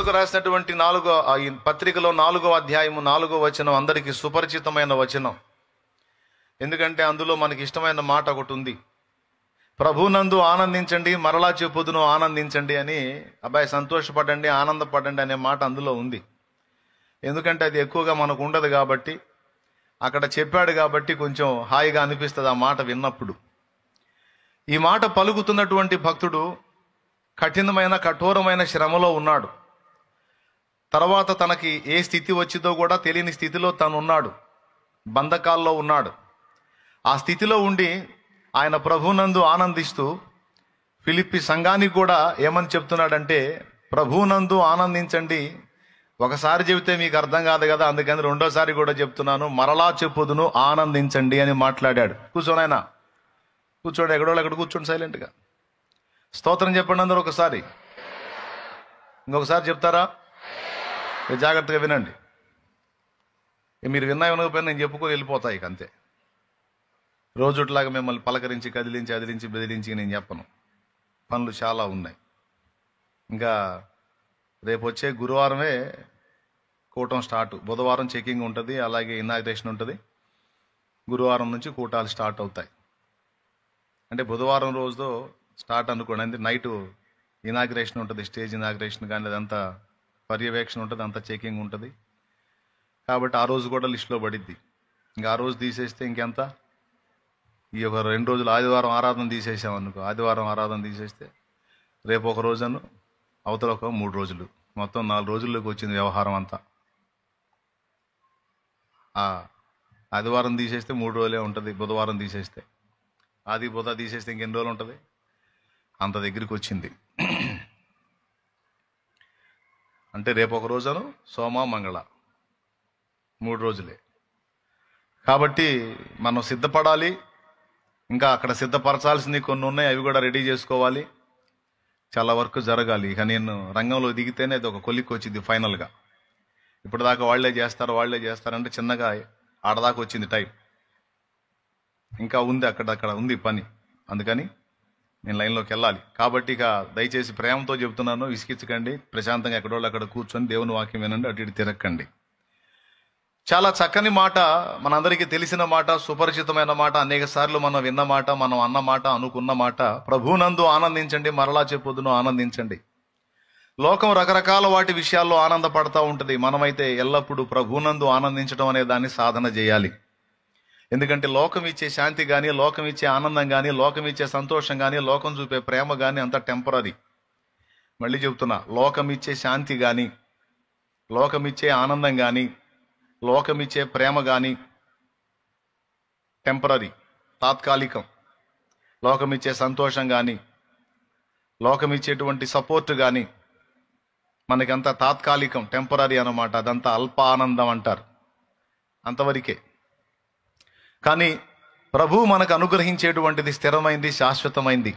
కొరింథీయులకు రాసినటువంటి ఈ పత్రికలో 4వ అధ్యాయము 4వ వచనం అందరికీ సుపరిచితమైన వచనం. ఎందుకంటే అందులో మనకి ఇష్టమైన మాట ఒకటి ఉంది. ప్రభునందు ఆనందించండి, మరలా చెప్పుదును ఆనందించండి అని. అబ్బాయి సంతోషపడండి, ఆనందపడండి అనే మాట అందులో ఉంది. ఎందుకంటే అది ఎక్కువగా మనకు ఉండదు కాబట్టి, అక్కడ చెప్పాడు కాబట్టి కొంచెం హాయిగా అనిపిస్తుంది ఆ మాట విన్నప్పుడు. ఈ మాట పలుకుతున్నటువంటి భక్తుడు కఠినమైన కఠోరమైన శ్రమలో ఉన్నాడు. తర్వాత తనకి ఏ స్థితి వచ్చిందో కూడా తెలియని స్థితిలో తను ఉన్నాడు, బంధకాల్లో ఉన్నాడు. ఆ స్థితిలో ఉండి ఆయన ప్రభునందు ఆనందిస్తూ ఫిలిప్పి సంఘానికి కూడా ఏమని చెప్తున్నాడంటే, ప్రభునందు ఆనందించండి. ఒకసారి చెబితే మీకు అర్థం కాదు కదా, అందుకని రెండోసారి కూడా చెప్తున్నాను, మరలా చెప్పుదును ఆనందించండి అని మాట్లాడాడు. కూర్చోండి ఆయన, కూర్చోండి, ఎక్కడో కూర్చోండి సైలెంట్గా. స్తోత్రం చెప్పండి అందరూ ఒకసారి. ఇంకొకసారి చెప్తారా? జాగ్రత్తగా వినండి. మీరు విన్నా వినకపోయినా నేను చెప్పుకొని వెళ్ళిపోతాయి ఇక అంతే. రోజుట్లాగా మిమ్మల్ని పలకరించి కదిలించి అదిలించి బెదిరించి నేను చెప్పను. పనులు చాలా ఉన్నాయి. ఇంకా రేపు వచ్చే గురువారమే కూటం స్టార్ట్. బుధవారం చెకింగ్ ఉంటుంది, అలాగే ఇనాగ్రేషన్ ఉంటుంది. గురువారం నుంచి కూటాలు స్టార్ట్ అవుతాయి. అంటే బుధవారం రోజుతో స్టార్ట్ అనుకోండి. అంటే నైట్ ఇనాగ్రేషన్ ఉంటుంది, స్టేజ్ ఇనాగ్రేషన్ కానీ అదంతా పర్యవేక్షణ ఉంటుంది, అంతా చెకింగ్ ఉంటుంది. కాబట్టి ఆ రోజు కూడా లిస్టులో పడిద్ది. ఇంకా ఆ రోజు తీసేస్తే ఇంకెంత, ఈ ఒక 2 రోజులు ఆదివారం ఆరాధన తీసేసామనుకో, ఆదివారం ఆరాధన తీసేస్తే రేపు ఒక రోజును అవతల ఒక 3 రోజులు, మొత్తం 4 రోజుల్లోకి వచ్చింది వ్యవహారం అంతా. ఆదివారం తీసేస్తే 3 రోజులే ఉంటుంది, బుధవారం తీసేస్తే, ఆది బుధ తీసేస్తే ఇంకెన్ని రోజులు ఉంటుంది, అంత దగ్గరికి వచ్చింది. అంటే రేపు ఒక రోజును సోమ మంగళ 3 రోజులే. కాబట్టి మనం సిద్ధపడాలి. ఇంకా అక్కడ సిద్ధపరచాల్సింది కొన్ని ఉన్నాయి, అవి కూడా రెడీ చేసుకోవాలి. చాలా వర్క్ జరగాలి. ఇక నేను రంగంలో దిగితేనే అది ఒక కొలిక్కి వచ్చింది ఫైనల్గా. ఇప్పుడు దాకా వాళ్ళే చేస్తారంటే చిన్నగా ఆడదాకా వచ్చింది టైం. ఇంకా ఉంది అక్కడ ఉంది పని. అందుకని నేను లైన్లోకి వెళ్ళాలి. కాబట్టి ఇక దయచేసి ప్రేమతో చెబుతున్నాను, విసిగించకండి. ప్రశాంతంగా ఎక్కడోళ్ళు అక్కడ కూర్చొని దేవుని వాక్యం వినండి, అటు ఇటు తిరగకండి. చాలా చక్కని మాట, మనందరికీ తెలిసిన మాట, సుపరిచితమైన మాట, అనేక సార్లు మనం విన్న మాట, మనం అన్న మాట, అనుకున్న మాట. ప్రభునందు ఆనందించండి, మరలా చెప్పుదును ఆనందించండి. లోకం రకరకాల వాటి విషయాల్లో ఆనందపడతా ఉంటుంది. మనమైతే ఎల్లప్పుడూ ప్రభునందు ఆనందించడం అనే దాన్ని సాధన చేయాలి. ఎందుకంటే లోకం ఇచ్చే శాంతి కానీ, లోకం ఇచ్చే ఆనందం కానీ, లోకం ఇచ్చే సంతోషం కానీ, లోకం చూపే ప్రేమ కానీ అంత టెంపరరీ. మళ్ళీ చెబుతున్నా, లోకం ఇచ్చే శాంతి కానీ, లోకం ఇచ్చే ఆనందం కానీ, లోకం ఇచ్చే ప్రేమ కానీ టెంపరరీ, తాత్కాలికం. లోకం ఇచ్చే సంతోషం కానీ, లోకం ఇచ్చేటువంటి సపోర్ట్ కానీ మనకంతా తాత్కాలికం, టెంపరరీ అన్నమాట. అదంతా అల్ప ఆనందం అంటారు, అంతవరకే. కానీ ప్రభువు మనకు అనుగ్రహించేటువంటిది స్థిరమైంది, శాశ్వతమైంది.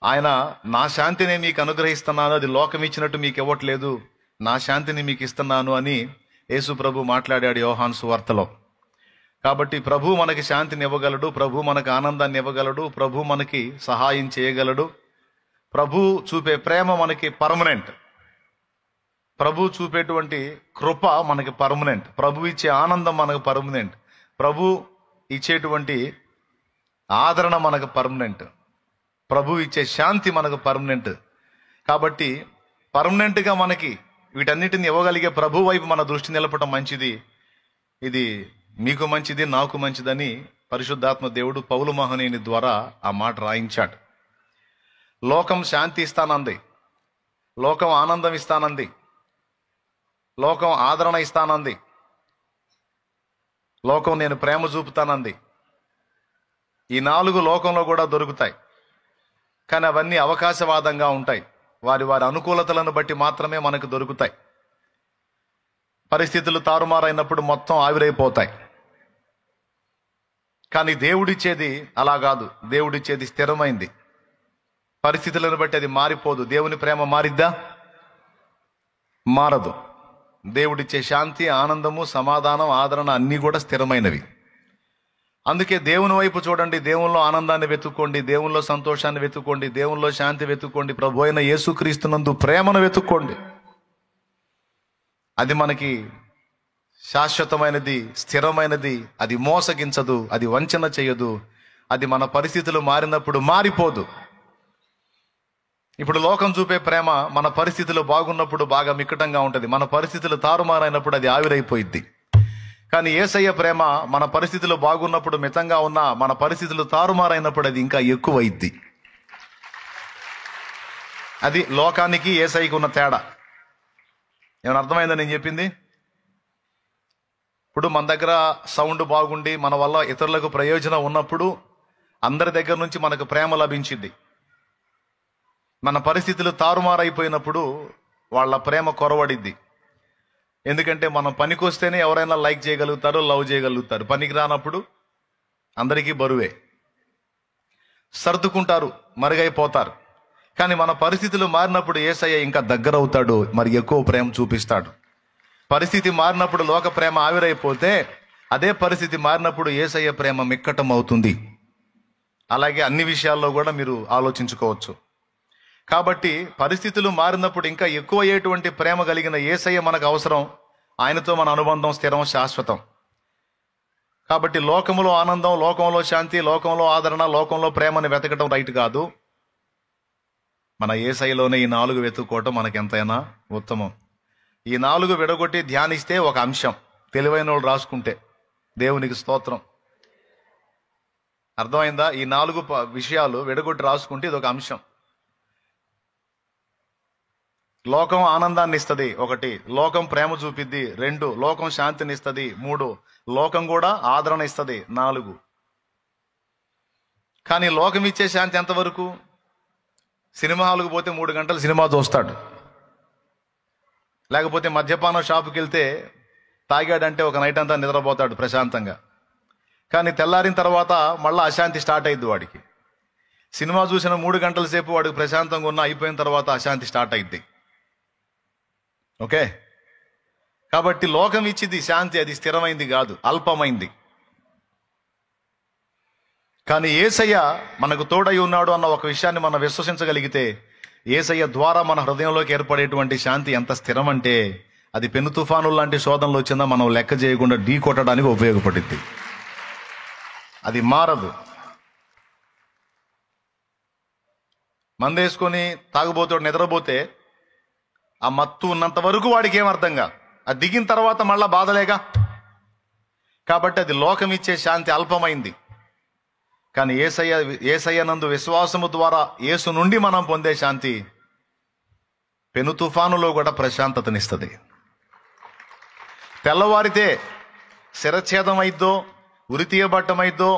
ఆయన నా శాంతిని మీకు అనుగ్రహిస్తున్నాను, అది లోకం ఇచ్చినట్టు మీకు ఇవ్వట్లేదు, నా శాంతిని మీకు ఇస్తున్నాను అని యేసు ప్రభు మాట్లాడాడు యోహాను సువార్తలో. కాబట్టి ప్రభు మనకి శాంతిని ఇవ్వగలడు, ప్రభు మనకు ఆనందాన్ని ఇవ్వగలడు, ప్రభు మనకి సహాయం చేయగలడు. ప్రభు చూపే ప్రేమ మనకి పర్మనెంట్, ప్రభు చూపేటువంటి కృప మనకి పర్మనెంట్, ప్రభు ఇచ్చే ఆనందం మనకు పర్మనెంట్, ప్రభు ఇచ్చేటువంటి ఆదరణ మనకు పర్మనెంట్, ప్రభు ఇచ్చే శాంతి మనకు పర్మనెంట్. కాబట్టి పర్మనెంట్గా మనకి వీటన్నిటిని ఇవ్వగలిగే ప్రభు వైపు మన దృష్టి నిలపడం మంచిది. ఇది మీకు మంచిది, నాకు మంచిదని పరిశుద్ధాత్మ దేవుడు పౌలు మహనీయుని ద్వారా ఆ మాట రాయించాడు. లోకం శాంతి ఇస్తానంది, లోకం ఆనందం ఇస్తానంది, లోకం ఆదరణ ఇస్తానంది, లోకం నేను ప్రేమ చూపుతానంది. ఈ 4 లోకంలో కూడా దొరుకుతాయి. కానీ అవన్నీ అవకాశవాదంగా ఉంటాయి. వారి అనుకూలతలను బట్టి మాత్రమే మనకు దొరుకుతాయి. పరిస్థితులు తారుమారైనప్పుడు మొత్తం ఆవిరైపోతాయి. కానీ దేవుడిచ్చేది అలా కాదు. దేవుడిచ్చేది స్థిరమైంది. పరిస్థితులను బట్టి అది మారిపోదు. దేవుని ప్రేమ మారిద్దా? మారదు. దేవుడిచ్చే శాంతి, ఆనందము, సమాధానం, ఆదరణ అన్నీ కూడా స్థిరమైనవి. అందుకే దేవుని వైపు చూడండి, దేవునిలో ఆనందాన్ని వెతుక్కోండి, దేవునిలో సంతోషాన్ని వెతుక్కోండి, దేవునిలో శాంతి వెతుక్కోండి, ప్రభు అయిన యేసుక్రీస్తునందు ప్రేమను వెతుక్కోండి. అది మనకి శాశ్వతమైనది, స్థిరమైనది. అది మోసగించదు, అది వంచన చేయదు. అది మన పరిస్థితులు మారినప్పుడు మారిపోదు. ఇప్పుడు లోకం చూపే ప్రేమ మన పరిస్థితులు బాగున్నప్పుడు బాగా మిక్కటంగా ఉంటుంది, మన పరిస్థితులు తారుమారైనప్పుడు అది ఆవిరైపోయిద్ది. కానీ యేసయ్య ప్రేమ మన పరిస్థితులు బాగున్నప్పుడు మితంగా ఉన్నా మన పరిస్థితులు తారుమారైనప్పుడు అది ఇంకా ఎక్కువైద్ది. అది లోకానికి యేసయ్యకు ఉన్న తేడా. ఏమైనా అర్థమైందా నేను చెప్పింది? ఇప్పుడు మన దగ్గర సౌండ్ బాగుండి మన వల్ల ఇతరులకు ప్రయోజనం ఉన్నప్పుడు అందరి దగ్గర నుంచి మనకు ప్రేమ లభించింది. మన పరిస్థితులు తారుమారైపోయినప్పుడు వాళ్ళ ప్రేమ కొరవడిద్ది. ఎందుకంటే మనం పనికొస్తేనే ఎవరైనా లైక్ చేయగలుగుతారు, లవ్ చేయగలుగుతారు. పనికి రానప్పుడు అందరికీ బరువే, సర్దుకుంటారు, మరుగైపోతారు. కానీ మన పరిస్థితులు మారినప్పుడు యేసయ్య ఇంకా దగ్గర అవుతాడు, మరి ఎక్కువ ప్రేమ చూపిస్తాడు. పరిస్థితి మారినప్పుడు లోక ప్రేమ ఆవిరైపోతే అదే పరిస్థితి మారినప్పుడు యేసయ్య ప్రేమ మిక్కటం అవుతుంది. అలాగే అన్ని విషయాల్లో కూడా మీరు ఆలోచించుకోవచ్చు. కాబట్టి పరిస్థితులు మారినప్పుడు ఇంకా ఎక్కువ అయ్యేటువంటి ప్రేమ కలిగిన యేసయ్య మనకు అవసరం. ఆయనతో మన అనుబంధం స్థిరం, శాశ్వతం. కాబట్టి లోకములో ఆనందం, లోకంలో శాంతి, లోకంలో ఆదరణ, లోకంలో ప్రేమని వెతకటం రైట్ కాదు. మన యేసయ్యలోనే ఈ 4 వెతుక్కోవటం మనకెంతైనా ఉత్తమం. ఈ 4 విడగొట్టి ధ్యానిస్తే ఒక అంశం, తెలివైన వాళ్ళు రాసుకుంటే దేవునికి స్తోత్రం. అర్థమైందా? ఈ 4 విషయాలు విడగొట్టి రాసుకుంటే ఇది ఒక అంశం. లోకం ఆనందాన్ని ఇస్తుంది, 1. లోకం ప్రేమ చూపిద్ది, 2. లోకం శాంతిని ఇస్తుంది, 3. లోకం కూడా ఆదరణ ఇస్తుంది, 4. కానీ లోకం ఇచ్చే శాంతి ఎంతవరకు? సినిమా హాల్కి పోతే 3 గంటలు సినిమా చూస్తాడు, లేకపోతే మద్యపానం షాపుకి వెళ్తే తాగాడంటే ఒక నైట్ అంతా నిద్రపోతాడు ప్రశాంతంగా. కానీ తెల్లారిన తర్వాత మళ్ళీ అశాంతి స్టార్ట్ అయింది వాడికి. సినిమా చూసిన 3 గంటల సేపు వాడికి ప్రశాంతంగా ఉన్న, అయిపోయిన తర్వాత అశాంతి స్టార్ట్ అయింది. ఓకే? కాబట్టి లోకం ఇచ్చింది శాంతి, అది స్థిరమైంది కాదు, అల్పమైంది. కానీ యేసయ్య మనకు తోడై ఉన్నాడు అన్న ఒక విషయాన్ని మనం విశ్వసించగలిగితే యేసయ్య ద్వారా మన హృదయంలోకి ఏర్పడేటువంటి శాంతి ఎంత స్థిరం అంటే అది పెను తుఫాను లాంటి శోధనలు వచ్చినా మనం లెక్క చేయకుండా ఢీ కొట్టడానికి ఉపయోగపడుద్ది. అది మారదు. మందేసుకొని తాగుబోతాడు నిద్రపోతే ఆ మత్తు ఉన్నంత వరకు వాడికి ఏం అర్థం కాదు, అది దిగిన తర్వాత మళ్ళా బాధలేగా. కాబట్టి అది లోకం ఇచ్చే శాంతి అల్పమైంది. కానీ యేసయ్య నందు విశ్వాసము ద్వారా యేసు నుండి మనం పొందే శాంతి పెను తుఫానులో కూడా ప్రశాంతతనిస్తుంది. తెల్లవారితే శిరఛేదం అయిద్దో, ఉరితీయబట్టమైద్దో,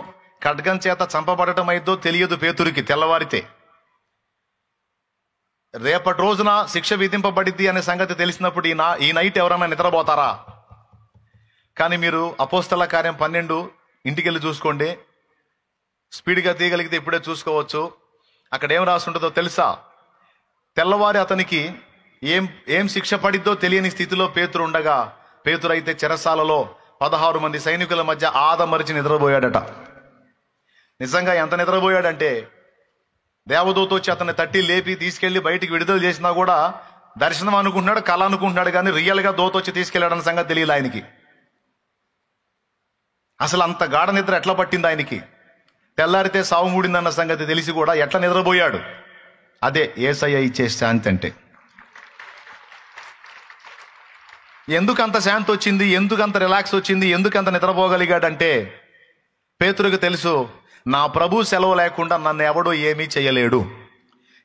ఖడ్గం చేత చంపబడటం అయిద్దో తెలియదు పేతురికి. తెల్లవారితే రేపటి రోజున శిక్ష విధింపబడిద్ది అనే సంగతి తెలిసినప్పుడు ఈ నైట్ ఎవరైనా నిద్రపోతారా? కానీ మీరు అపోస్తల కార్యం 12 ఇంటికెళ్ళి చూసుకోండి, స్పీడ్గా తీయగలిగితే ఇప్పుడే చూసుకోవచ్చు. అక్కడ ఏం రాసి ఉంటుందో తెలుసా? తెల్లవారి అతనికి ఏం శిక్ష పడిద్దో తెలియని స్థితిలో పేతురు ఉండగా, పేతురైతే చెరసాలలో 16 మంది సైనికుల మధ్య ఆదమరిచి నిద్రపోయాడట. నిజంగా ఎంత నిద్రపోయాడంటే దేవదూత వచ్చి అతన్ని తట్టి లేపి తీసుకెళ్లి బయటికి విడుదల చేసినా కూడా దర్శనం అనుకుంటున్నాడు, కళ అనుకుంటున్నాడు, కానీ రియల్గా దూత వచ్చి తీసుకెళ్లాడన్న సంగతి తెలియదు ఆయనకి. అసలు అంత గాఢ నిద్ర ఎట్లా పట్టింది ఆయనకి? తెల్లారితే సావు మూడిందన్న సంగతి తెలిసి కూడా ఎట్లా నిద్రపోయాడు? అదే యేసయ్య ఇచ్చే శాంతి అంటే. ఎందుకు అంత శాంతి వచ్చింది, ఎందుకు అంత రిలాక్స్ వచ్చింది, ఎందుకు అంత నిద్రపోగలిగాడంటే పేతురుకు తెలుసు, నా ప్రభు సెలవు లేకుండా నన్ను ఎవడో ఏమీ చేయలేడు.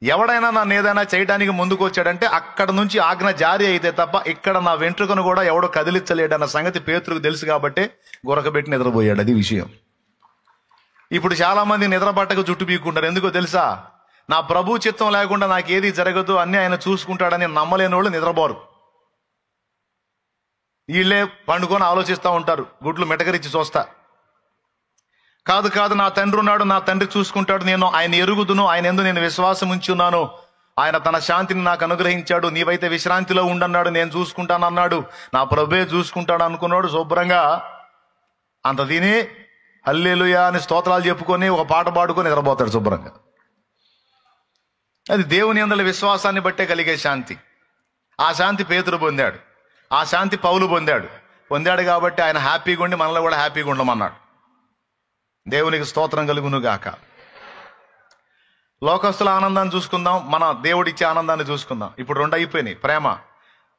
ఎవడైనా నన్ను ఏదైనా చేయడానికి ముందుకు వచ్చాడంటే అక్కడ నుంచి ఆజ్ఞ జారీ అయితే తప్ప ఇక్కడ నా వెంట్రుకను కూడా ఎవడో కదిలించలేడన్న సంగతి పేతురుకు తెలుసు. కాబట్టి గురకబెట్టి నిద్రపోయాడు. అది విషయం. ఇప్పుడు చాలా మంది నిద్ర పట్టక జుట్టు పీక్కుంటారు. ఎందుకో తెలుసా? నా ప్రభు చిత్తం లేకుండా నాకు ఏది జరగదు, అన్నీ ఆయన చూసుకుంటాడని నమ్మలేని వాళ్ళు నిద్రపోరు. వీళ్ళే పండుకొని ఆలోచిస్తూ ఉంటారు, గుడ్లు మెటకరించి చూస్తా. కాదు నా తండ్రి ఉన్నాడు, నా తండ్రి చూసుకుంటాడు, నేను ఆయన ఎరుగుదును, ఆయన యందు నేను విశ్వాసం ఉంచి ఉన్నాను, ఆయన తన శాంతిని నాకు అనుగ్రహించాడు, నీవైతే విశ్రాంతిలో ఉండన్నాడు, నేను చూసుకుంటాను అన్నాడు, నా ప్రభువే చూసుకుంటాడు అనుకున్నాడు. శుభ్రంగా అంత తిని హల్లెలూయా అని స్తోత్రాలు చెప్పుకొని ఒక పాట పాడుకొని నిద్రపోతాడు శుభ్రంగా. అది దేవుని యందలి విశ్వాసాన్ని బట్టే కలిగే శాంతి. ఆ శాంతి పేతురు పొందాడు. ఆ శాంతి పౌలు పొందాడు కాబట్టి ఆయన హ్యాపీగా ఉండి మనలో కూడా హ్యాపీగా ఉండమన్నాడు. దేవునికి స్తోత్రం కలుగును గాక. లోకస్తుల ఆనందాన్ని చూసుకుందాం, మన దేవుడిచ్చే ఆనందాన్ని చూసుకుందాం. ఇప్పుడు 2 అయిపోయినాయి. ప్రేమ,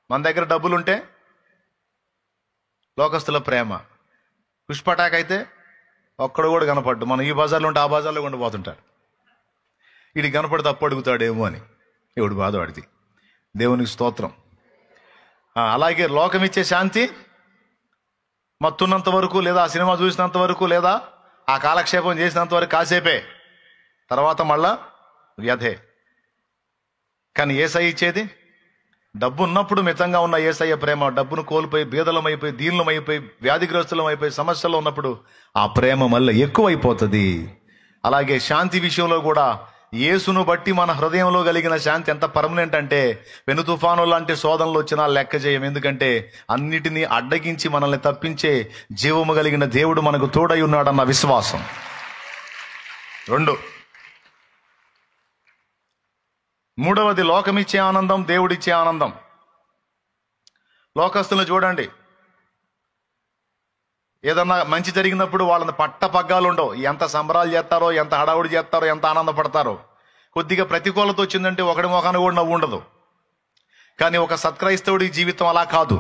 మన దగ్గర డబ్బులుంటే లోకస్తుల ప్రేమ. పుష్పటాక్ అయితే ఒక్కడు కూడా కనపడ్డు. మనం ఈ బజార్లో ఉంటే ఆ బజార్లో ఉండిపోతుంటాడు. వీడికి కనపడితే అప్పు అడుగుతాడేమో అని ఎవడు బాధ వాడిది. దేవునికి స్తోత్రం. అలాగే లోకం ఇచ్చే శాంతి మత్తున్నంత వరకు, లేదా ఆ సినిమా చూసినంత వరకు, లేదా ఆ కాలక్షేపం చేసినంత వరకు కాసేపే, తర్వాత మళ్ళా వ్యధే. కానీ యేసయ్య ఇచ్చేది, డబ్బు ఉన్నప్పుడు మితంగా ఉన్న యేసయ్య ప్రేమ, డబ్బును కోల్పోయి బీదలమైపోయి దీనులమైపోయి వ్యాధిగ్రస్తులమైపోయి సమస్యల్లో ఉన్నప్పుడు ఆ ప్రేమ మళ్ళీ ఎక్కువైపోతుంది. అలాగే శాంతి విషయంలో కూడా యేసును బట్టి మన హృదయంలో కలిగిన శాంతి ఎంత పర్మనెంట్ అంటే పెను తుఫాను లాంటి శోధనలు వచ్చినా లెక్క చేయం. ఎందుకంటే అన్నిటినీ అడ్డగించి మనల్ని తప్పించే జీవము కలిగిన దేవుడు మనకు తోడై ఉన్నాడన్న విశ్వాసం. 2, మూడవది లోకమిచ్చే ఆనందం, దేవుడిచ్చే ఆనందం. లోకస్తులను చూడండి, ఏదన్నా మంచి జరిగినప్పుడు వాళ్ళని పట్టపగ్గాలు ఉండవు. ఎంత సంబరాలు చేస్తారో, ఎంత హడావుడి చేస్తారో, ఎంత ఆనందపడతారో. కొద్దిగా ప్రతికూలత వచ్చిందంటే ఒకటి మొఖాన్ని కూడా నవ్వు ఉండదు. కానీ ఒక సత్క్రైస్తవుడి జీవితం అలా కాదు.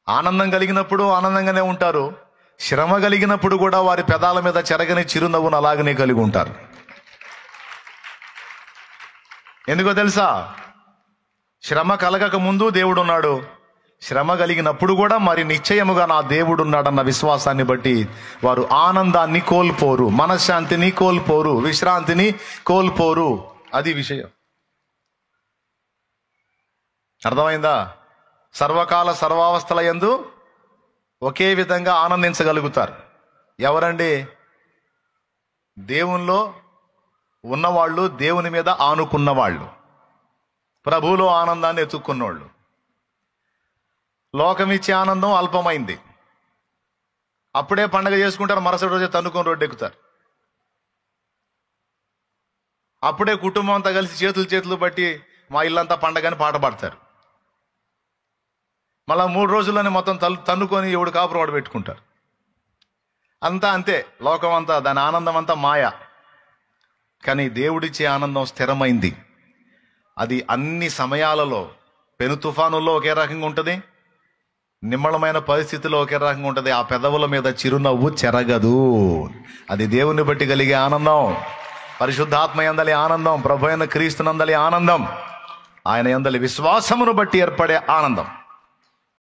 ఆనందం కలిగినప్పుడు ఆనందంగానే ఉంటారు, శ్రమ కలిగినప్పుడు కూడా వారి పెదాల మీద చెరగని చిరునవ్వును అలాగనే కలిగి ఉంటారు. ఎందుకో తెలుసా? శ్రమ కలగక ముందు దేవుడున్నాడు, శ్రమ కలిగినప్పుడు కూడా మరి నిశ్చయముగా నా దేవుడున్నాడన్న విశ్వాసాన్ని బట్టి వారు ఆనందాన్ని కోల్పోరు, మనశ్శాంతిని కోల్పోరు, విశ్రాంతిని కోల్పోరు. అది విషయం. అర్థమైందా? సర్వకాల సర్వావస్థల యందు ఒకే విధంగా ఆనందించగలుగుతారు. ఎవరండి? దేవునిలో ఉన్నవాళ్ళు, దేవుని మీద ఆనుకున్నవాళ్ళు, ప్రభువులో ఆనందాన్ని ఎత్తుక్కున్నవాళ్ళు. లోకమిచ్చే ఆనందం అల్పమైంది. అప్పుడే పండగ చేసుకుంటారు, మరుసటి రోజే తన్నుకొని రోడ్డు ఎక్కుతారు. అప్పుడే కుటుంబం అంతా కలిసి చేతులు బట్టి మా ఇల్లంతా పండగని పాట పాడతారు. మళ్ళా 3 రోజుల్లోనే మొత్తం తన్నుకొని ఎవడు కాపురం వాడు పెట్టుకుంటారు. అంతా అంతే. లోకం అంతా, దాని ఆనందం అంతా మాయ. కానీ దేవుడిచ్చే ఆనందం స్థిరమైంది. అది అన్ని సమయాలలో, పెను తుఫానుల్లో ఒకే రకంగా ఉంటుంది, నిమ్మళమైన పరిస్థితిలో ఒకే రకంగా ఉంటుంది. ఆ పెదవుల మీద చిరునవ్వు చెరగదు. అది దేవుని బట్టి కలిగే ఆనందం, పరిశుద్ధాత్మ యందలి ఆనందం, ప్రభు అయిన క్రీస్తునందలి ఆనందం, ఆయన యందలి విశ్వాసమును బట్టి ఏర్పడే ఆనందం.